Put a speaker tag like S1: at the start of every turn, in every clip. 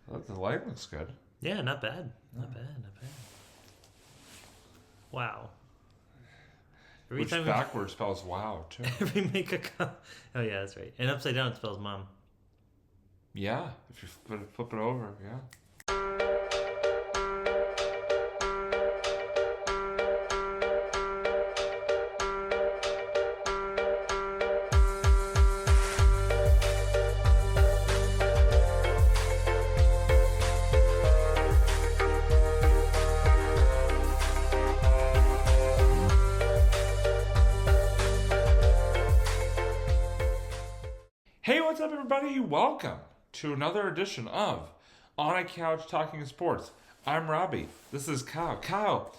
S1: The light looks good.
S2: Yeah, not bad. Not bad. Wow.
S1: Which backwards spells wow, too.
S2: Every make a oh, yeah, that's right. And upside down it spells mom.
S1: Yeah, if you flip it over, yeah. Hey, what's up, everybody? Welcome to another edition of On a Couch Talking Sports. I'm Robbie. This is Kyle. Kyle,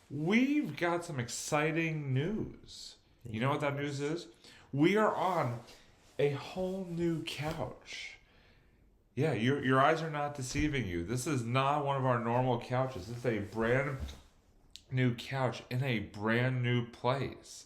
S1: we've got some exciting news. You know what that news is? We are on a whole new couch. Yeah, your eyes are not deceiving you. This is not one of our normal couches. It's a brand new couch in a brand new place.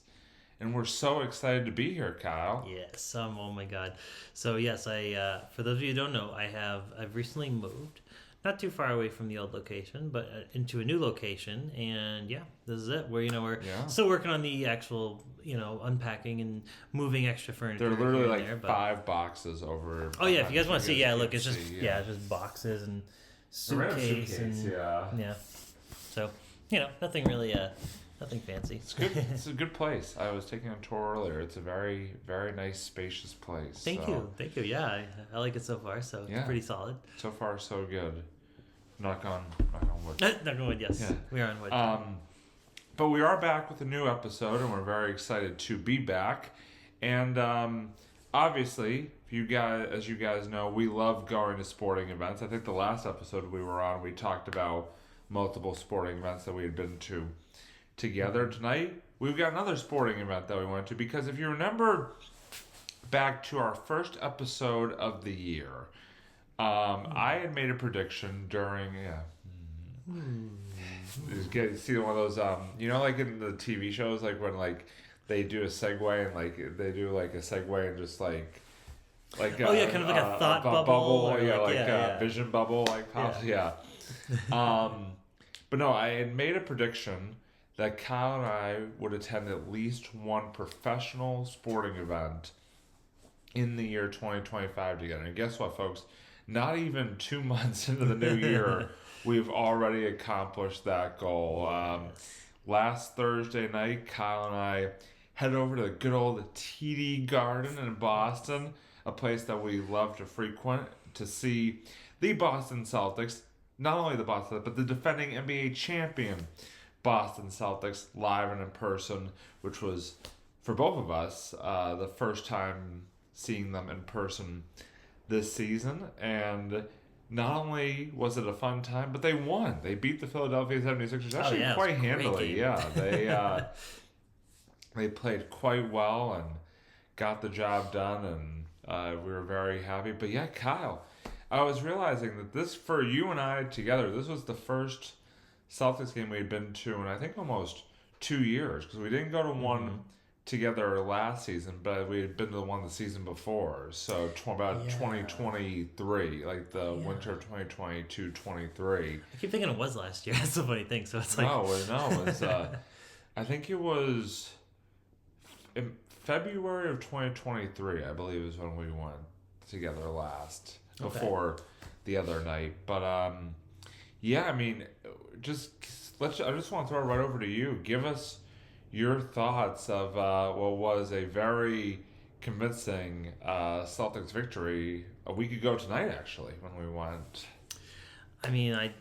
S1: And we're so excited to be here, Kyle.
S2: Yes, oh my God. So yes, I for those of you who don't know, I've recently moved, not too far away from the old location, but into a new location, and yeah, this is it. We're still working on the actual unpacking and moving extra furniture.
S1: They're literally like 5 boxes over.
S2: Oh yeah, if you guys want to see, look, it's just it's just boxes and suitcase and yeah. So nothing really. Nothing fancy.
S1: It's good. It's a good place. I was taking a tour earlier. It's a very, very nice, spacious place.
S2: Thank you. Yeah, I like it so far. So it's pretty solid.
S1: So far, so good. Knock on wood.
S2: Knock on wood. Yes, we are on wood.
S1: But we are back with a new episode, and we're very excited to be back. And obviously, as you guys know, we love going to sporting events. I think the last episode we were on, we talked about multiple sporting events that we had been to together. Tonight we've got another sporting event that we went to, because if you remember back to our first episode of the year, I had made a prediction during see one of those like in the TV shows, like when like they do a segue and like they do like a segue and just like
S2: kind of like a thought bubble or
S1: a vision bubble like pops but no, I had made a prediction that Kyle and I would attend at least one professional sporting event in the year 2025 together. And guess what, folks? Not even 2 months into the new year, we've already accomplished that goal. Last Thursday night, Kyle and I headed over to the good old TD Garden in Boston, a place that we love to frequent, to see the Boston Celtics, not only the Boston, but the defending NBA champion Boston Celtics live and in person, which was, for both of us, the first time seeing them in person this season. And not only was it a fun time, but they won. They beat the Philadelphia 76ers actually quite handily. Yeah, they played quite well and got the job done, and we were very happy. But yeah, Kyle, I was realizing that this, for you and I together, this was the first Celtics game we had been to in I think almost 2 years, because we didn't go to one together last season, but we had been to the one the season before, so about 2023, like the winter of 2022-23.
S2: I keep thinking it was last year. That's the funny thing. So it's like
S1: no, it was I think it was in February of 2023, I believe, is when we went together last, before the other night. But I mean, I just want to throw it right over to you. Give us your thoughts of what was a very convincing Celtics victory a week ago tonight, actually, when we went.
S2: I mean, I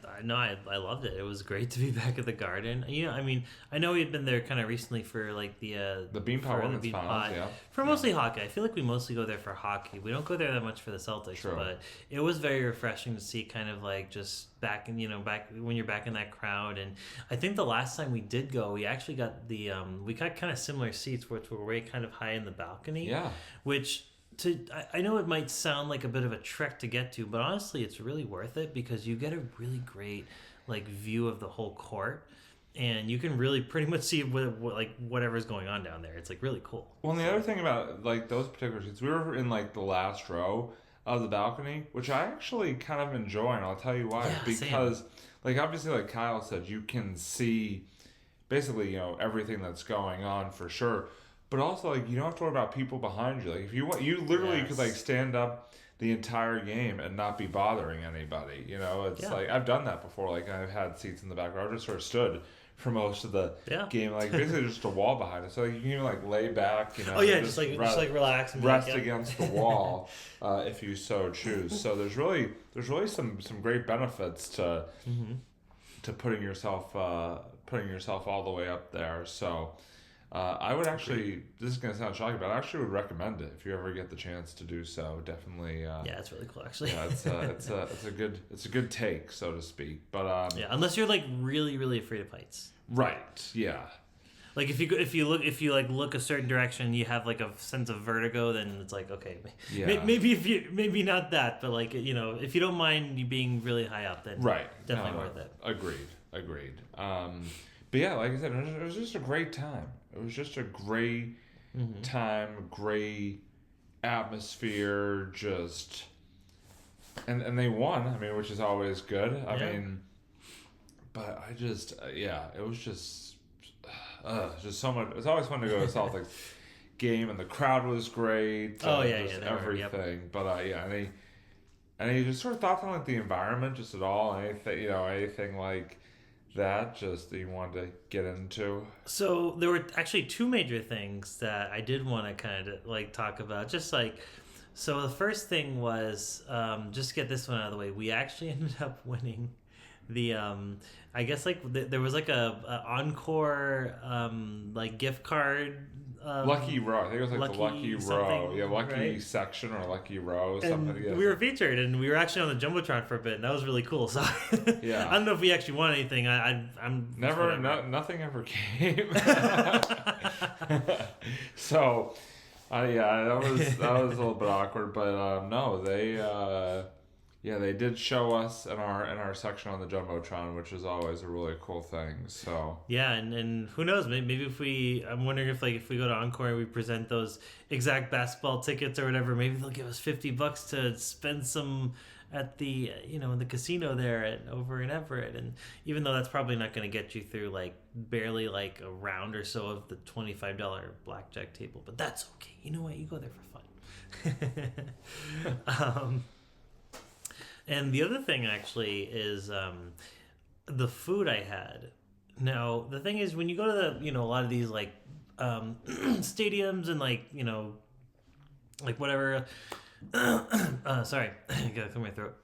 S2: loved it. It was great to be back at the Garden. I mean, I know we had been there kind of recently for like the
S1: Beanpot Women's Finals,
S2: for mostly hockey. I feel like we mostly go there for hockey. We don't go there that much for the Celtics.
S1: True.
S2: But it was very refreshing to see, kind of like just back when you're back in that crowd. And I think the last time we did go, we actually got we got kind of similar seats, which were way kind of high in the balcony.
S1: Yeah.
S2: Which, I know it might sound like a bit of a trek to get to, but honestly, it's really worth it, because you get a really great like view of the whole court, and you can really pretty much see whatever's going on down there. It's like really cool.
S1: Well, and the other thing about like those particular seats, we were in like the last row. of the balcony, which I actually kind of enjoy, and I'll tell you why.
S2: Yeah,
S1: Because,
S2: same.
S1: like, obviously, like Kyle said, you can see basically, everything that's going on for sure. But also, like, you don't have to worry about people behind you. Like, if you want, you literally could, like,
S2: Yes.
S1: stand up the entire game and not be bothering anybody. It's
S2: Yeah.
S1: like, I've done that before. Like, I've had seats in the back row. I just sort of stood for most of the
S2: Yeah.
S1: game, like, basically just a wall behind it. So, like, you can even, like, lay back,
S2: Oh yeah,
S1: just
S2: just like relax and be
S1: rest
S2: like, yeah.
S1: against the wall if you so choose. So there's really some great benefits
S2: Mm-hmm.
S1: to putting yourself all the way up there. So I would actually, this is gonna sound shocking, but I actually would recommend it if you ever get the chance to do so. Definitely.
S2: Yeah, it's really cool actually.
S1: Yeah, it's a good take, so to speak. But
S2: Yeah, unless you're like really really afraid of heights.
S1: right, yeah,
S2: Like if you like look a certain direction, you have like a sense of vertigo. Then it's like okay,
S1: yeah,
S2: maybe not that, but like if you don't mind you being really high up, then
S1: right,
S2: definitely worth it.
S1: Agreed. But yeah, like I said, it was just a great time. It was just a great
S2: Mm-hmm.
S1: time, great atmosphere, just and they won. I mean, which is always good. I
S2: Yeah.
S1: mean, but I just it was just so much. It's always fun to go to Celtics game, and the crowd was great.
S2: Oh yeah,
S1: just
S2: they were, yep.
S1: everything. But and you just sort of thoughts on like the environment, just at all, anything like that, just that you wanted to get into.
S2: So there were actually two major things that I did want to kind of like talk about. Just like, so the first thing was just to get this one out of the way. We actually ended up winning the I guess like there was like a encore like gift card.
S1: Lucky row. I think it was like the lucky row.
S2: something,
S1: Yeah, lucky
S2: right?
S1: section or lucky row.
S2: And
S1: Something. Yeah.
S2: we were featured, and we were actually on the jumbotron for a bit, and that was really cool. So
S1: Yeah.
S2: I don't know if we actually won anything. I'm
S1: Never, nothing ever came. So, yeah, that was a little bit awkward, but no, they did show us in our section on the jumbotron, which is always a really cool thing. So
S2: Yeah, and who knows? Maybe I'm wondering if like if we go to Encore and we present those exact basketball tickets or whatever, maybe they'll give us $50 to spend some at the in the casino there over in Everett. And even though that's probably not going to get you through like barely like a round or so of the $25 blackjack table, but that's okay. You know what? You go there for fun. And the other thing actually is the food I had. Now the thing is when you go to the a lot of these like stadiums and like like whatever. Sorry, I gotta clear my throat.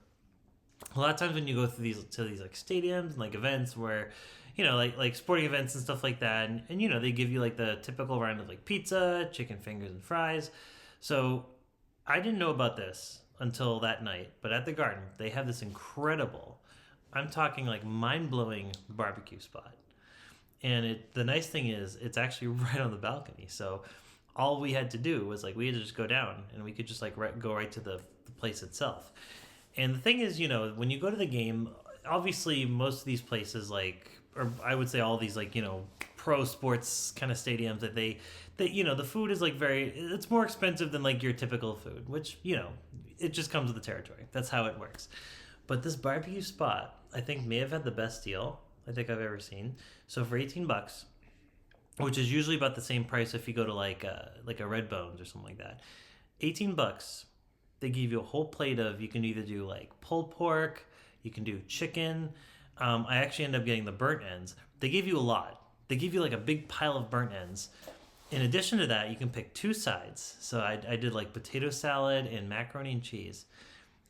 S2: A lot of times when you go through these like stadiums and like events where like sporting events and stuff like that, and they give you like the typical round of like pizza, chicken fingers, and fries. So I didn't know about this until that night, but at the Garden they have this incredible, I'm talking like mind-blowing barbecue spot. And the nice thing is it's actually right on the balcony, so all we had to do was like we had to just go down and we could just like go right to the place itself. And the thing is, when you go to the game, obviously most of these places or I would say all these pro sports kind of stadiums that they the food is like it's more expensive than like your typical food, which it just comes with the territory. That's how it works. But this barbecue spot I think may have had the best deal I think I've ever seen. So for $18, which is usually about the same price if you go to like a Red Bones or something like that, $18, they give you a whole plate of, you can either do like pulled pork, you can do chicken. I actually ended up getting the burnt ends. They give you a lot. They give you like a big pile of burnt ends. In addition to that, you can pick two sides. So I did like potato salad and macaroni and cheese.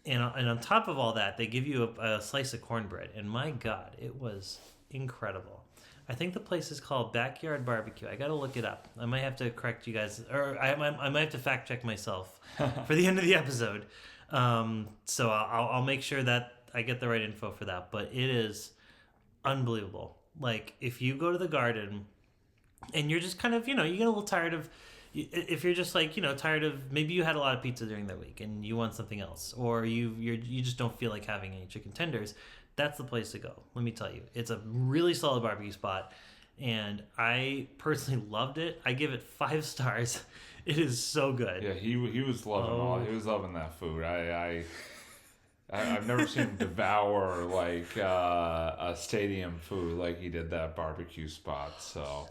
S2: And on top of all that, they give you a slice of cornbread. And my God, it was incredible. I think the place is called Backyard Barbecue. I got to look it up. I might have to correct you guys, or I might have to fact check myself for the end of the episode. So I'll make sure that I get the right info for that. But it is unbelievable. Like if you go to the Garden and you're just kind of, you get a little tired of, if you're just like, tired of, maybe you had a lot of pizza during the week and you want something else, or you just don't feel like having any chicken tenders, that's the place to go. Let me tell you, it's a really solid barbecue spot, and I personally loved it. I give it 5 stars. It is so good.
S1: Yeah, he was loving he was loving that food. I've never seen him devour like a stadium food like he did that barbecue spot. So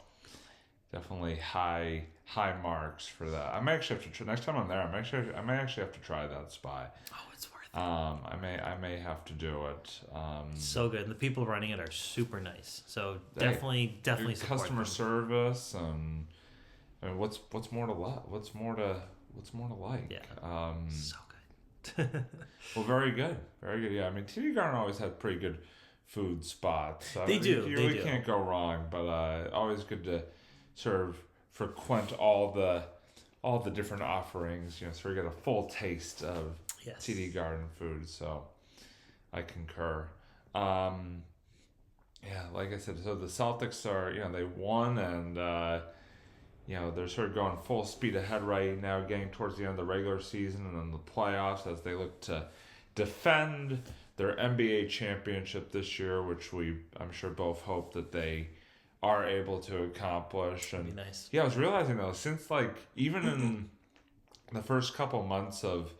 S1: definitely high marks for that. I might actually have to try, next time I'm there. I might actually have to try that spot.
S2: Oh, it's worth it.
S1: I may have to do it.
S2: So good. And the people running it are super nice. So definitely support
S1: customer
S2: them.
S1: service and I mean, what's more to what's more to like?
S2: Yeah. So good.
S1: Well, very good. Yeah, I mean, TD Garden always had pretty good food spots. So
S2: They do.
S1: You really can't go wrong. But always good to sort of frequent all the different offerings. So you get a full taste of TD Garden food. So I concur. Yeah, like I said, so the Celtics are they won and. They're sort of going full speed ahead right now, getting towards the end of the regular season and then the playoffs as they look to defend their NBA championship this year, which I'm sure both hope that they are able to accomplish. And
S2: that'd be nice.
S1: Yeah, I was realizing though, since like even in the first couple months of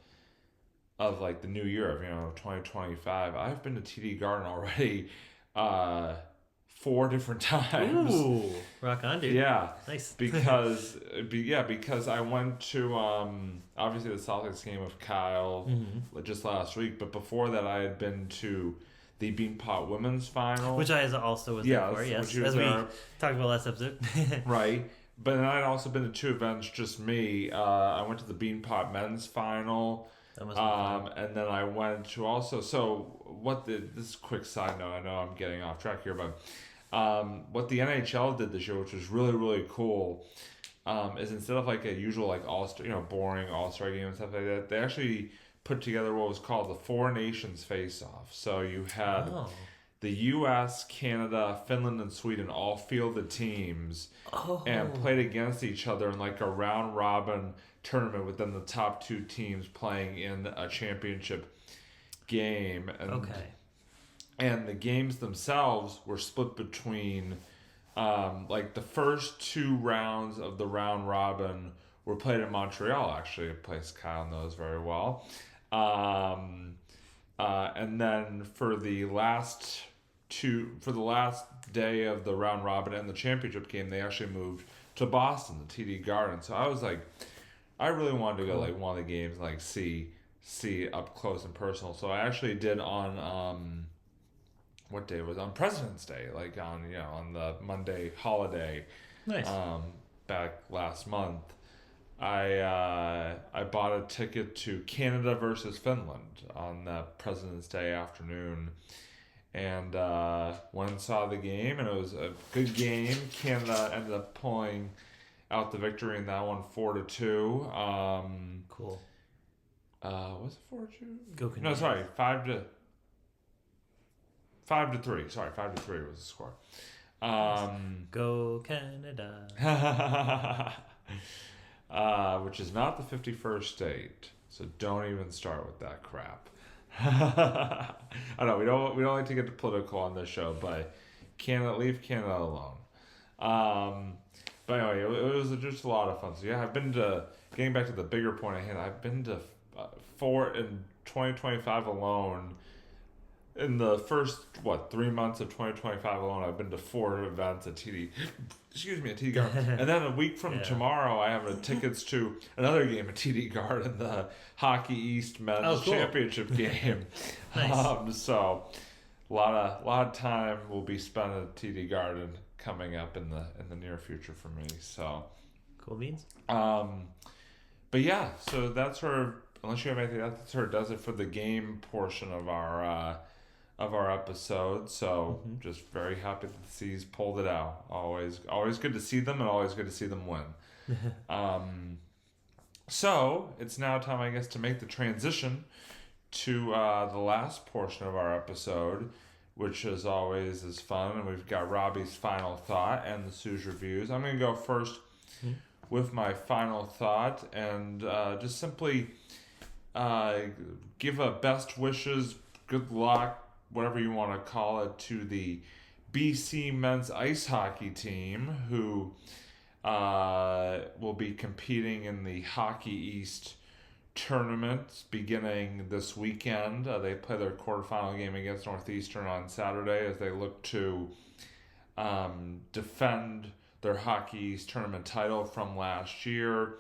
S1: like the new year of 2025, I've been to TD Garden already 4 different times.
S2: Ooh, rock on, dude.
S1: Yeah,
S2: nice.
S1: because I went to obviously the Celtics game with Kyle just last week, but before that I had been to the Beanpot Women's Final,
S2: which I also was there for. Yes, as we talked about last episode.
S1: Right, but then I'd also been to 2 events, just me. I went to the Beanpot Men's Final. And then I went to also. So this is a quick side note. I know I'm getting off track here, but what the NHL did this year, which was really really cool, is instead of like a usual like all-star, boring all-star game and stuff like that, they actually put together what was called the 4 Nations Face-Off. So you had the U.S., Canada, Finland, and Sweden all fielded teams and played against each other in like a round robin tournament with then the top 2 teams playing in a championship game. And the games themselves were split between like the first 2 rounds of the round robin were played in Montreal, actually, a place Kyle knows very well. And then for the last day of the round robin and the championship game, they actually moved to Boston, the TD Garden. So I was like, I really wanted to go like one of the games, like see up close and personal. So I actually did on what day was it? On President's Day, like on the Monday holiday.
S2: Nice.
S1: Back last month, I bought a ticket to Canada versus Finland on that President's Day afternoon, and went and saw the game, and it was a good game. Canada ended up pulling out the victory in that one 4-2.
S2: Cool.
S1: Was it 4-2?
S2: Go Canadians.
S1: No, sorry, 5-3. Sorry, 5-3 was the score.
S2: Go Canada.
S1: Which is not the 51st state, so don't even start with that crap. I know we don't like to get political on this show, but leave Canada alone. But anyway, it was just a lot of fun. So yeah, I've been to, getting back to the bigger point at hand, I've been to 4 in 2025 alone. In the first 3 months of 2025 alone, I've been to 4 events at TD Garden. And then a week from tomorrow, I have tickets to another game at TD Garden, the Hockey East Men's Championship game.
S2: Nice.
S1: So a lot of time will be spent at TD Garden coming up in the near future for me. So
S2: cool beans.
S1: But yeah, so that's her. Unless you have anything, that sort of does it for the game portion of our episode. So just very happy that the C's pulled it out. Always good to see them, and always good to see them win. So it's now time, I guess, to make the transition to the last portion of our episode, which as always is fun. And we've got Robbie's final thought and the Sue's reviews. I'm going to go first with my final thought and just simply give a best wishes, good luck, whatever you want to call it, to the BC men's ice hockey team, who will be competing in the Hockey East tournament beginning this weekend. They play their quarterfinal game against Northeastern on Saturday as they look to defend their Hockey East tournament title from last year.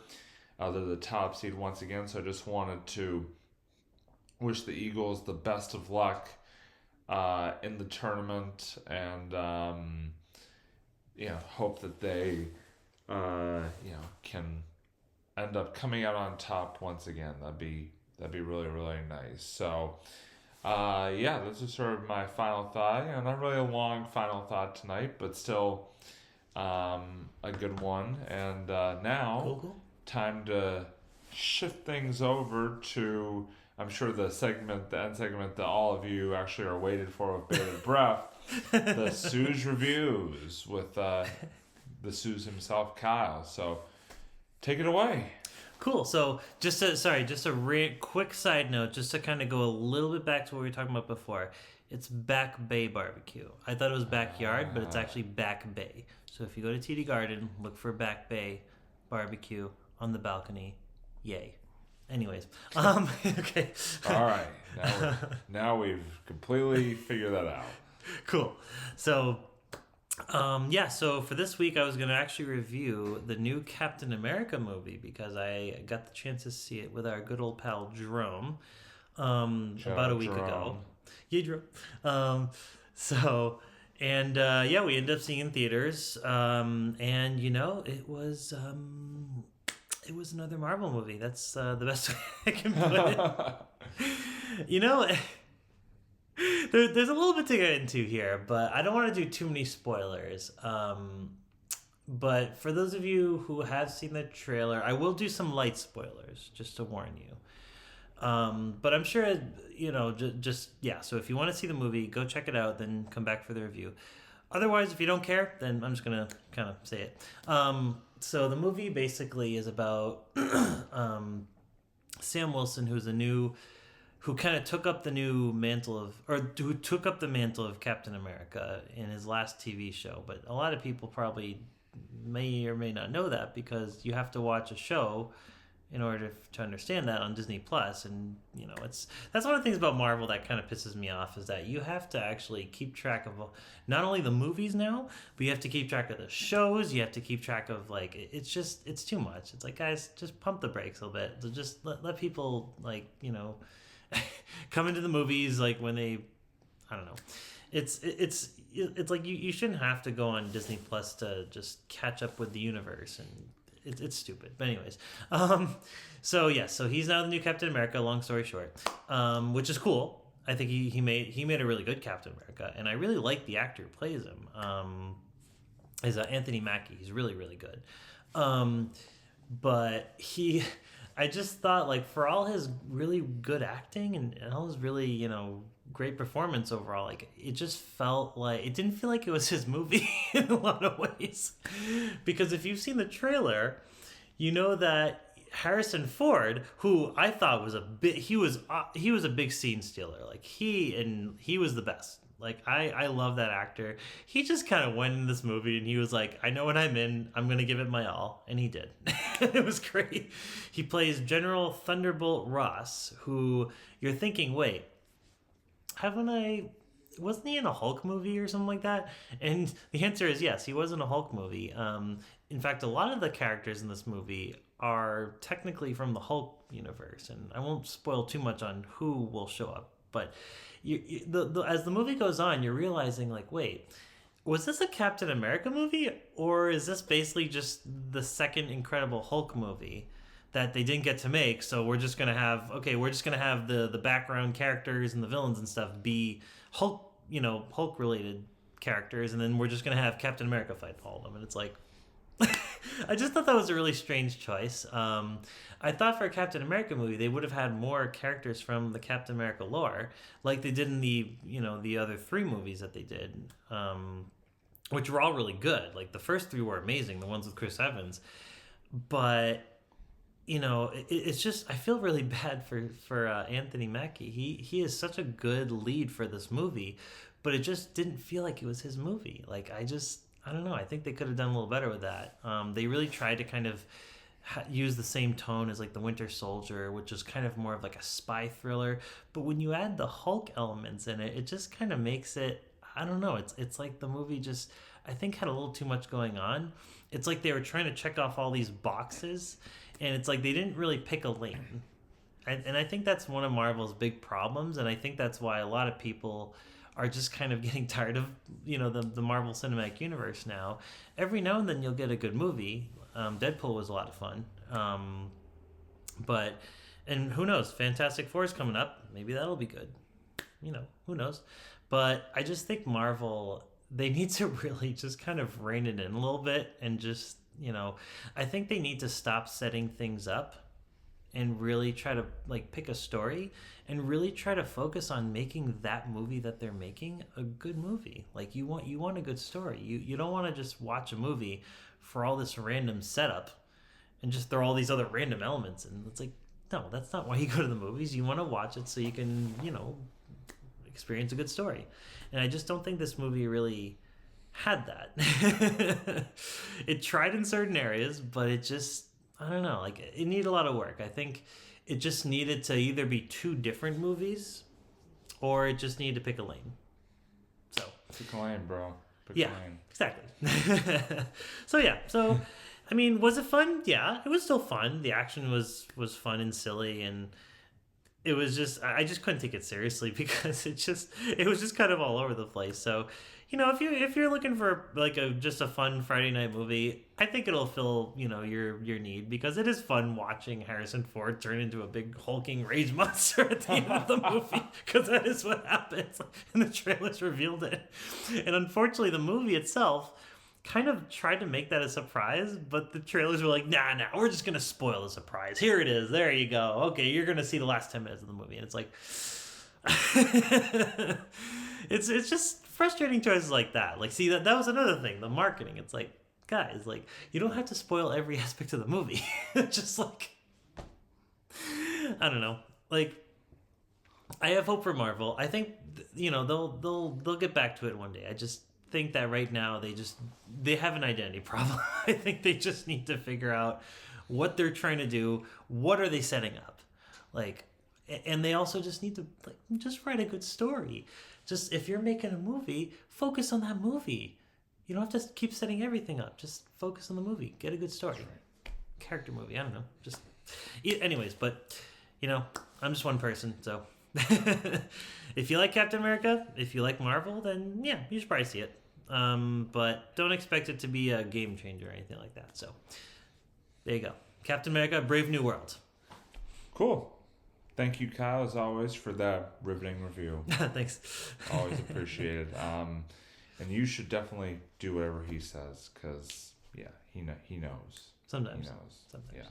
S1: They're the top seed once again, so I just wanted to wish the Eagles the best of luck in the tournament, and hope that they can end up coming out on top once again. That'd be really, really nice. So this is sort of my final thought. Not really a long final thought tonight, but still a good one. And now
S2: Cool.
S1: Time to shift things over to, I'm sure, the end segment that all of you actually are waiting for with bated breath, the Sue's Reviews with the Sue's himself, Kyle. So take it away.
S2: Cool. So just a quick side note, just to kind of go a little bit back to what we were talking about before. It's Back Bay Barbecue. I thought it was Backyard, but it's actually Back Bay. So if you go to TD Garden, look for Back Bay Barbecue on the balcony. Yay. Anyways, okay.
S1: All right. Now we've completely figured that out.
S2: Cool. So, so for this week, I was going to actually review the new Captain America movie because I got the chance to see it with our good old pal Jerome about a week ago. Yeah, Jerome. We ended up seeing it in theaters, it was another Marvel movie. That's the best way I can put it. There's a little bit to get into here, but I don't want to do too many spoilers. But for those of you who have seen the trailer, I will do some light spoilers, just to warn you. But I'm sure, so if you want to see the movie, go check it out, then come back for the review. Otherwise, if you don't care, then I'm just going to kind of say it. So the movie basically is about Sam Wilson, who kind of took up the mantle of Captain America in his last TV show. But a lot of people probably may or may not know that because you have to watch a show in order to understand that on Disney Plus. And that's one of the things about Marvel that kind of pisses me off, is that you have to actually keep track of not only the movies now, but you have to keep track of the shows. You have to keep track of it's too much. It's like, guys, just pump the brakes a little bit. So just let people come into the movies when they, I don't know. It's like you shouldn't have to go on Disney Plus to just catch up with the universe, and it's stupid. But anyways, so he's now the new Captain America. Long story short, which is cool. I think he made a really good Captain America, and I really like the actor who plays him. Is Anthony Mackie. He's really, really good. But I just thought, for all his really good acting and all his really, great performance overall, it just felt like it didn't feel like it was his movie in a lot of ways. Because if you've seen the trailer, you know that Harrison Ford, who I thought was he was a big scene stealer. He was the best. I love that actor. He just kind of went in this movie and he was like, I know what I'm in. I'm going to give it my all. And he did. It was great. He plays General Thunderbolt Ross, who you're thinking, wait, wasn't he in a Hulk movie or something like that? And the answer is yes, he was in a Hulk movie. In fact, a lot of the characters in this movie are technically from the Hulk universe. And I won't spoil too much on who will show up. But as the movie goes on, you're realizing, wait, was this a Captain America movie? Or is this basically just the second Incredible Hulk movie that they didn't get to make? So we're just going to have the background characters and the villains and stuff be Hulk, Hulk-related characters, and then we're just going to have Captain America fight all of them. And it's like, I just thought that was a really strange choice. I thought for a Captain America movie, they would have had more characters from the Captain America lore, like they did in the other three movies that they did, which were all really good. The first three were amazing, the ones with Chris Evans. But, it's just, I feel really bad for Anthony Mackie. He is such a good lead for this movie, but it just didn't feel like it was his movie. I don't know. I think they could have done a little better with that. They really tried to kind of use the same tone as like the Winter Soldier, which is kind of more of like a spy thriller. But when you add the Hulk elements in it, it just kind of makes it. I don't know. It's like the movie just I think had a little too much going on. It's like they were trying to check off all these boxes, and it's like they didn't really pick a lane. And I think that's one of Marvel's big problems, and I think that's why a lot of people are just kind of getting tired of the Marvel Cinematic Universe now. Every now and then you'll get a good movie. Deadpool was a lot of fun, but and who knows? Fantastic Four is coming up. Maybe that'll be good. Who knows? But I just think Marvel they need to really just kind of rein it in a little bit and just I think they need to stop setting things up and really try to like pick a story and really try to focus on making that movie that they're making a good movie. Like you want a good story. You don't want to just watch a movie for all this random setup and just throw all these other random elements and it's like no, that's not why you go to the movies. You want to watch it so you can, experience a good story. And I just don't think this movie really had that. It tried in certain areas, but it just I don't know, like it needed a lot of work. I think it just needed to either be two different movies or it just needed to pick a lane. So
S1: pick a lane, bro. Pick
S2: a lane. Exactly. So I mean, was it fun? Yeah, it was still fun. The action was fun and silly, and it was just I just couldn't take it seriously because it was just kind of all over the place. So if you're looking for like just a fun Friday night movie, I think it'll fill your need because it is fun watching Harrison Ford turn into a big hulking rage monster at the end of the movie because that is what happens and the trailers revealed it. And unfortunately, the movie itself kind of tried to make that a surprise, but the trailers were like, nah, we're just gonna spoil the surprise. Here it is. There you go. Okay, you're gonna see the last 10 minutes of the movie, and it's like. It's just frustrating choices like that. Like, see, that was another thing, the marketing. It's like, guys, like, you don't have to spoil every aspect of the movie. Just like, I don't know. Like, I have hope for Marvel. I think they'll get back to it one day. I just think that right now they have an identity problem. I think they just need to figure out what they're trying to do. What are they setting up? Like, and they also just need to just write a good story. Just if you're making a movie, focus on that movie. You don't have to keep setting everything up. Just focus on the movie. Get a good story. Character movie. I don't know. Just anyways, but I'm just one person, so if you like Captain America, if you like Marvel, then yeah, you should probably see it. But don't expect it to be a game changer or anything like that. So there you go. Captain America: Brave New World.
S1: Cool. Thank you, Kyle, as always, for that riveting review.
S2: Thanks.
S1: Always appreciated. And you should definitely do whatever he says, because, yeah, he knows.
S2: Sometimes.
S1: He knows.
S2: Sometimes.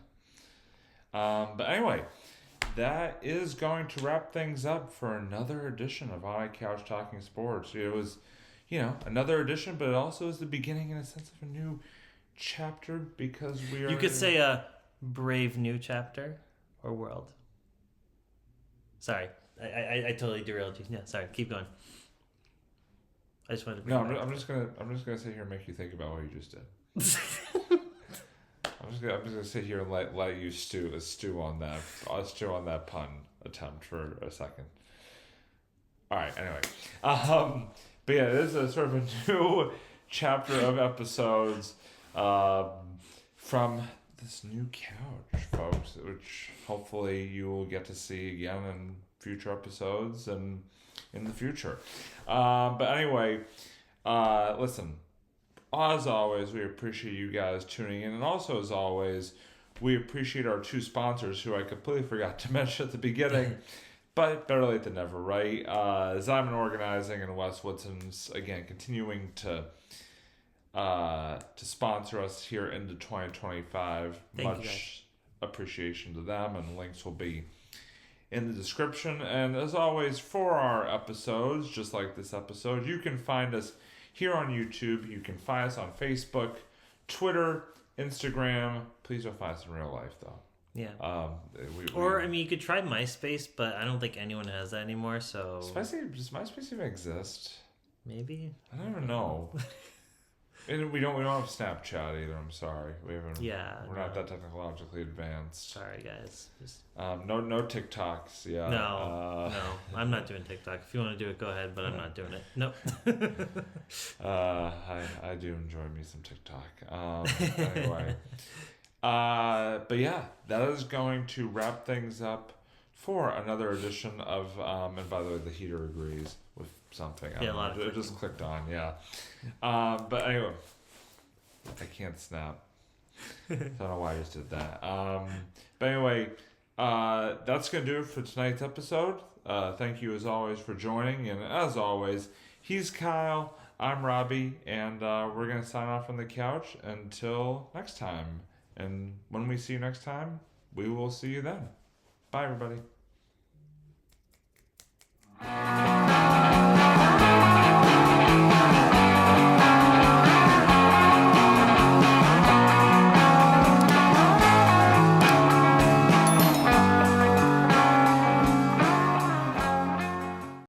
S1: Yeah. But anyway, that is going to wrap things up for another edition of On a Couch Talking Sports. It was, another edition, but it also is the beginning, in a sense, of a new chapter, because we are...
S2: You could say a brave new chapter or world. Sorry, I totally derailed you. Yeah, sorry. Keep going. I just wanted to.
S1: No, I'm just gonna sit here and make you think about what you just did. I'm just gonna sit here and let you stew on that. I'll stew on that pun attempt for a second. All right. Anyway, but yeah, this is a sort of a new chapter of episodes from this new couch, folks, which hopefully you will get to see again in future episodes and in the future. But anyway, listen, as always, we appreciate you guys tuning in. And also, as always, we appreciate our two sponsors who I completely forgot to mention at the beginning. But better late than never, right? Zyman Organizing and Wes Woodson's, again, continuing to sponsor us here into 2025. Much appreciation to them, and links will be in the description. And as always, for our episodes, just like this episode, you can find us here on YouTube. You can find us on Facebook, Twitter, Instagram. Please don't find us in real life, though.
S2: Yeah. You could try MySpace, but I don't think anyone has that anymore. So
S1: does MySpace even exist?
S2: Maybe.
S1: I don't even know. And we don't have Snapchat either. I'm sorry, we haven't.
S2: Yeah,
S1: we're not that technologically advanced.
S2: Sorry, guys. Just...
S1: no TikToks. Yeah.
S2: No, I'm not doing TikTok. If you want to do it, go ahead. But I'm not doing it. Nope.
S1: I do enjoy me some TikTok. Anyway. But yeah, that is going to wrap things up for another edition of. And by the way, the heater agrees with something.
S2: Yeah, a lot of
S1: it just clicked on. Yeah. But anyway, I can't snap. I don't know why I just did that. But anyway, that's gonna do it for tonight's episode. Thank you as always for joining, and as always, he's Kyle. I'm Robbie, and we're gonna sign off on the couch until next time. And when we see you next time, we will see you then. Bye, everybody.